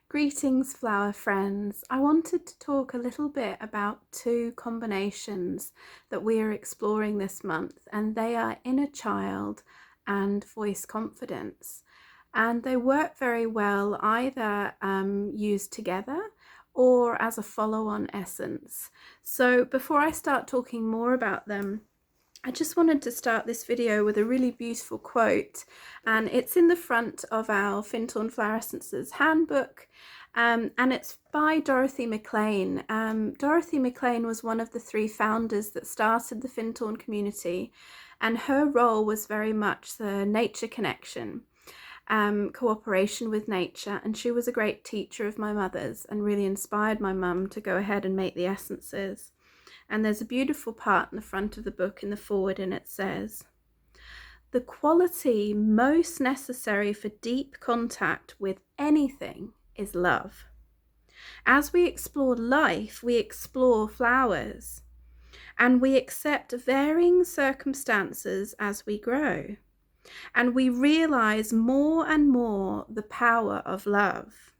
Greetings, flower friends. I wanted to talk a little bit about two combinations that we are exploring this month, and they are inner child and voice confidence. And they work very well either used together or as a follow-on essence. So before I start talking more about them, I just wanted to start this video with a really beautiful quote, and it's in the front of our Findhorn Flower Essences handbook, and it's by Dorothy McLean. Dorothy McLean was one of the three founders that started the Findhorn community, and her role was very much the nature connection, cooperation with nature, and she was a great teacher of my mother's and really inspired my mum to go ahead and make the essences. And there's a beautiful part in the front of the book in the forward, and it says, "The quality most necessary for deep contact with anything is love. As we explore life, we explore flowers, and we accept varying circumstances as we grow, and we realize more and more the power of love.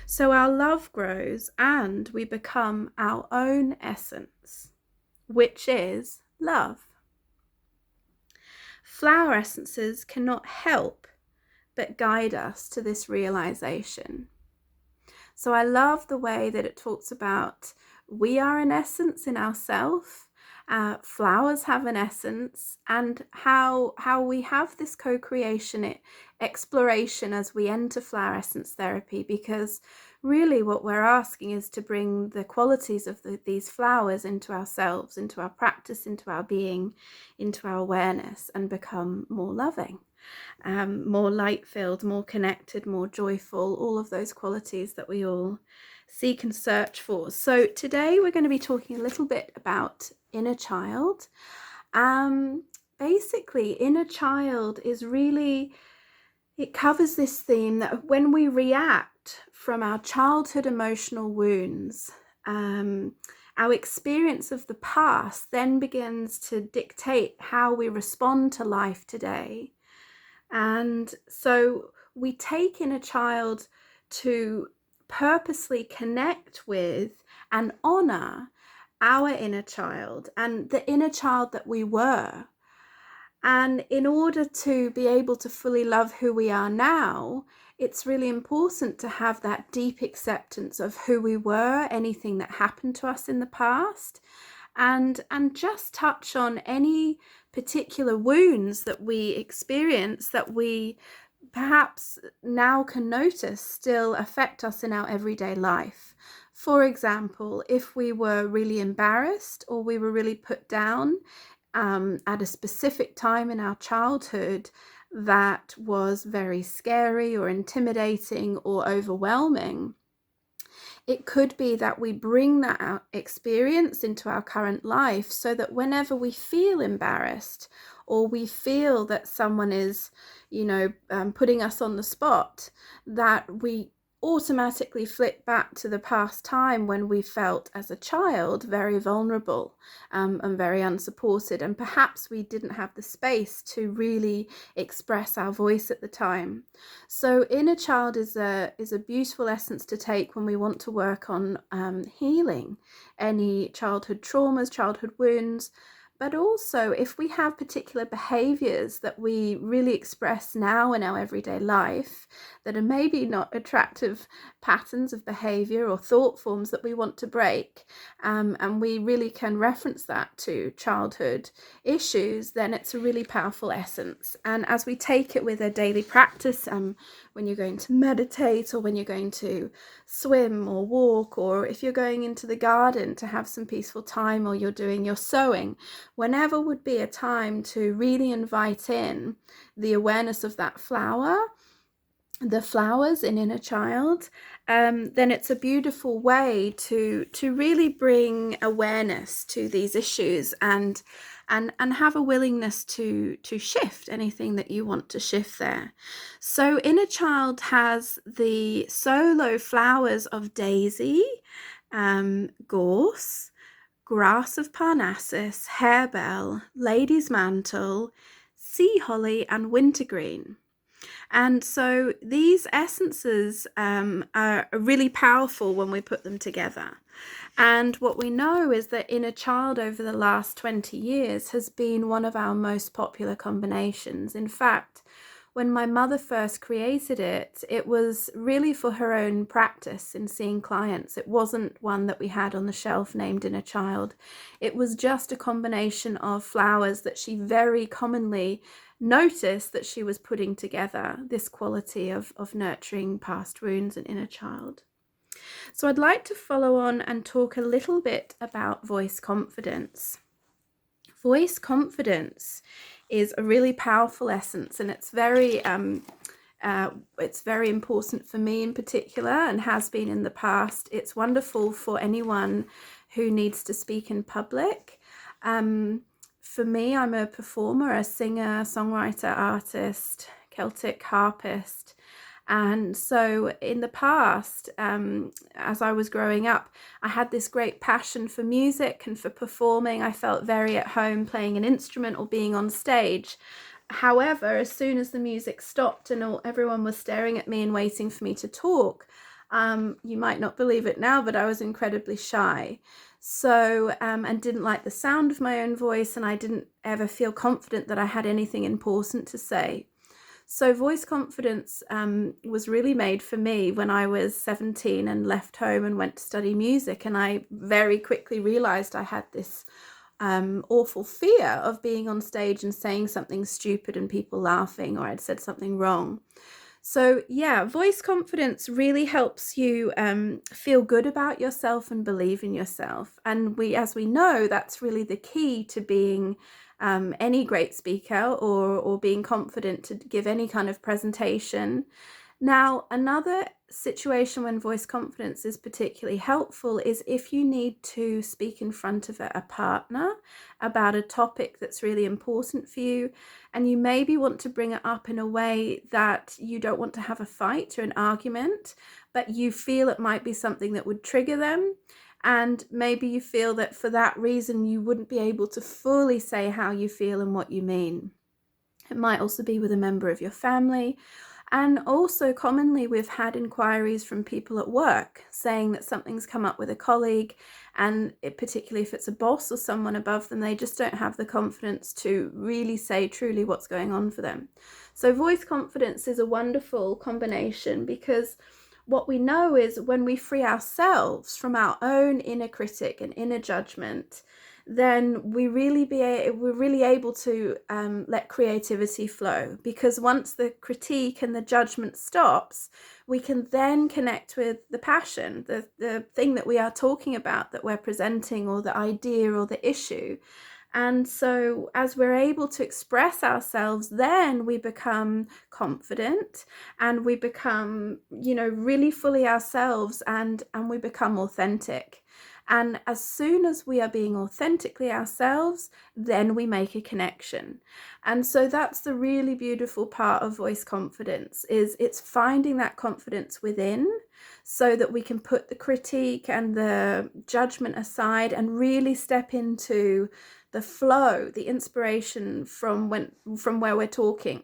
So our love grows and we become our own essence, which is love." Flower essences cannot help but guide us to this realization. So I love the way that it talks about we are an essence in ourselves. Flowers have an essence, and how we have this co-creation exploration as we enter flower essence therapy, because really what we're asking is to bring the qualities of these flowers into ourselves, into our practice, into our being, into our awareness, and become more loving, more light-filled, more connected, more joyful, all of those qualities that we all seek and search for. So today we're going to be talking a little bit about inner child. Basically, inner child is really, it covers this theme that when we react from our childhood emotional wounds, our experience of the past then begins to dictate how we respond to life today. And so we take inner child to purposely connect with and honor our inner child and the inner child that we were. And in order to be able to fully love who we are now, it's really important to have that deep acceptance of who we were, anything that happened to us in the past, and just touch on any particular wounds that we experience that we perhaps now can notice still affect us in our everyday life. For example, if we were really embarrassed or we were really put down at a specific time in our childhood that was very scary or intimidating or overwhelming, it could be that we bring that experience into our current life, so that whenever we feel embarrassed or we feel that someone is, putting us on the spot, that we automatically flip back to the past time when we felt as a child very vulnerable and very unsupported, and perhaps we didn't have the space to really express our voice at the time. So inner child is a beautiful essence to take when we want to work on healing any childhood traumas, childhood wounds. But also, if we have particular behaviors that we really express now in our everyday life that are maybe not attractive patterns of behavior or thought forms that we want to break, and we really can reference that to childhood issues, then it's a really powerful essence. And as we take it with a daily practice, when you're going to meditate, or when you're going to swim or walk, or if you're going into the garden to have some peaceful time, or you're doing your sewing, whenever would be a time to really invite in the awareness of that flower, the flowers in inner child, then it's a beautiful way to really bring awareness to these issues and have a willingness to shift anything that you want to shift there. So inner child has the solo flowers of daisy, gorse, grass of Parnassus, harebell, lady's mantle, sea holly, and wintergreen. And so these essences are really powerful when we put them together. And what we know is that Inner Child over the last 20 years has been one of our most popular combinations. In fact, when my mother first created it, it was really for her own practice in seeing clients. It wasn't one that we had on the shelf named Inner Child. It was just a combination of flowers that she very commonly noticed that she was putting together, this quality of nurturing past wounds and inner child. So I'd like to follow on and talk a little bit about voice confidence. Voice confidence is a really powerful essence, and it's very important for me in particular, and has been in the past. It's wonderful for anyone who needs to speak in public. For me, I'm a performer, a singer, songwriter, artist, Celtic harpist. And so in the past, as I was growing up, I had this great passion for music and for performing. I felt very at home playing an instrument or being on stage. However, as soon as the music stopped and everyone was staring at me and waiting for me to talk, you might not believe it now, but I was incredibly shy. So, and didn't like the sound of my own voice, and I didn't ever feel confident that I had anything important to say. So voice confidence was really made for me when I was 17 and left home and went to study music. And I very quickly realized I had this awful fear of being on stage and saying something stupid and people laughing, or I'd said something wrong. So yeah, voice confidence really helps you feel good about yourself and believe in yourself. And as we know, that's really the key to being any great speaker or being confident to give any kind of presentation. Now, another situation when voice confidence is particularly helpful is if you need to speak in front of a partner about a topic that's really important for you, and you maybe want to bring it up in a way that you don't want to have a fight or an argument, but you feel it might be something that would trigger them. And maybe you feel that for that reason, you wouldn't be able to fully say how you feel and what you mean. It might also be with a member of your family. And also commonly we've had inquiries from people at work saying that something's come up with a colleague, and particularly if it's a boss or someone above them, they just don't have the confidence to really say truly what's going on for them. So voice confidence is a wonderful combination, because what we know is when we free ourselves from our own inner critic and inner judgment, then we're really able to let creativity flow. Because once the critique and the judgment stops, we can then connect with the passion, the thing that we are talking about, that we're presenting, or the idea or the issue. And so as we're able to express ourselves, then we become confident, and we become, really fully ourselves, and we become authentic. And as soon as we are being authentically ourselves, then we make a connection. And so that's the really beautiful part of voice confidence, is it's finding that confidence within, so that we can put the critique and the judgment aside and really step into the flow, the inspiration from where we're talking.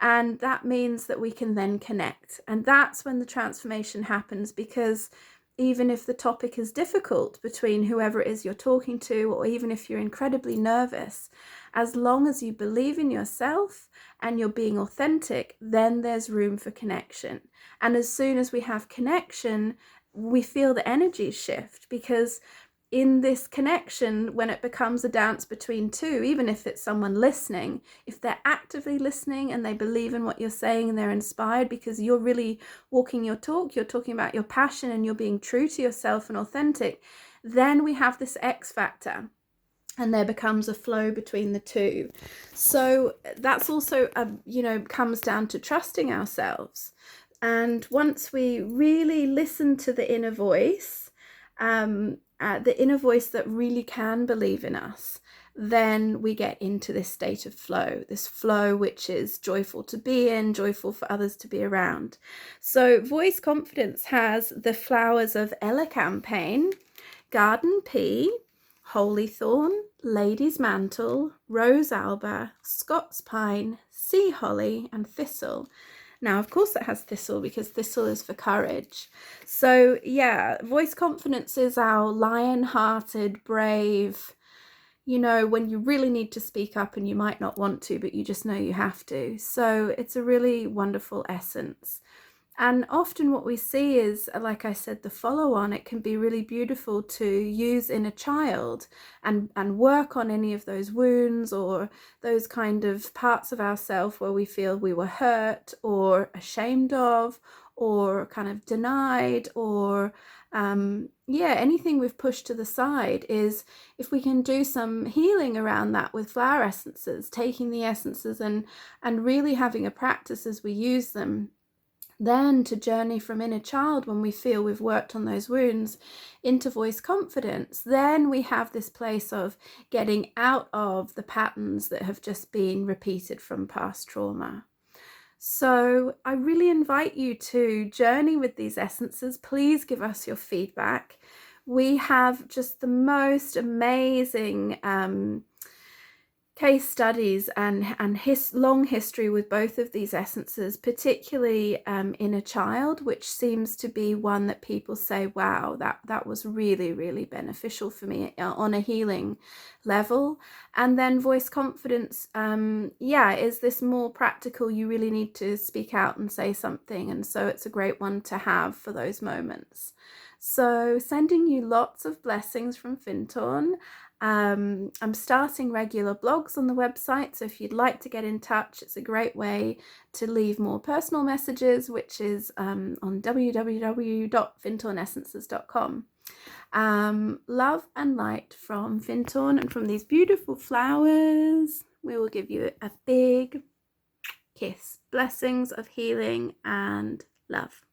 And that means that we can then connect. And that's when the transformation happens, because even if the topic is difficult between whoever it is you're talking to, or even if you're incredibly nervous, as long as you believe in yourself and you're being authentic, then there's room for connection. And as soon as we have connection, we feel the energy shift, because in this connection, when it becomes a dance between two, even if it's someone listening, if they're actively listening and they believe in what you're saying and they're inspired because you're really walking your talk, you're talking about your passion and you're being true to yourself and authentic, then we have this X factor, and there becomes a flow between the two. So that's also, comes down to trusting ourselves. And once we really listen to the inner voice, the inner voice that really can believe in us, then we get into this state of flow, this flow which is joyful to be in, joyful for others to be around. So voice confidence has the flowers of elecampane, garden pea, holy thorn, lady's mantle, rose alba, Scots pine, sea holly and thistle. Now, of course, it has thistle because thistle is for courage. So, yeah, voice confidence is our lion-hearted, brave, you know, when you really need to speak up and you might not want to, but you just know you have to. So, it's a really wonderful essence. And often what we see is, like I said, the follow-on, it can be really beautiful to use in a child and work on any of those wounds or those kind of parts of ourselves where we feel we were hurt or ashamed of or kind of denied or yeah, anything we've pushed to the side. Is if we can do some healing around that with flower essences, taking the essences and really having a practice as we use them, then to journey from inner child when we feel we've worked on those wounds into voice confidence, then we have this place of getting out of the patterns that have just been repeated from past trauma. So I really invite you to journey with these essences. Please give us your feedback. We have just the most amazing case studies and long history with both of these essences, particularly in a child, which seems to be one that people say, wow, that was really, really beneficial for me on a healing level. And then voice confidence, yeah, is this more practical, you really need to speak out and say something, and so it's a great one to have for those moments. So sending you lots of blessings from Findhorn. I'm starting regular blogs on the website, so if you'd like to get in touch, it's a great way to leave more personal messages, which is on www.findhornessences.com. Love and light from Findhorn and from these beautiful flowers. We will give you a big kiss. Blessings of healing and love.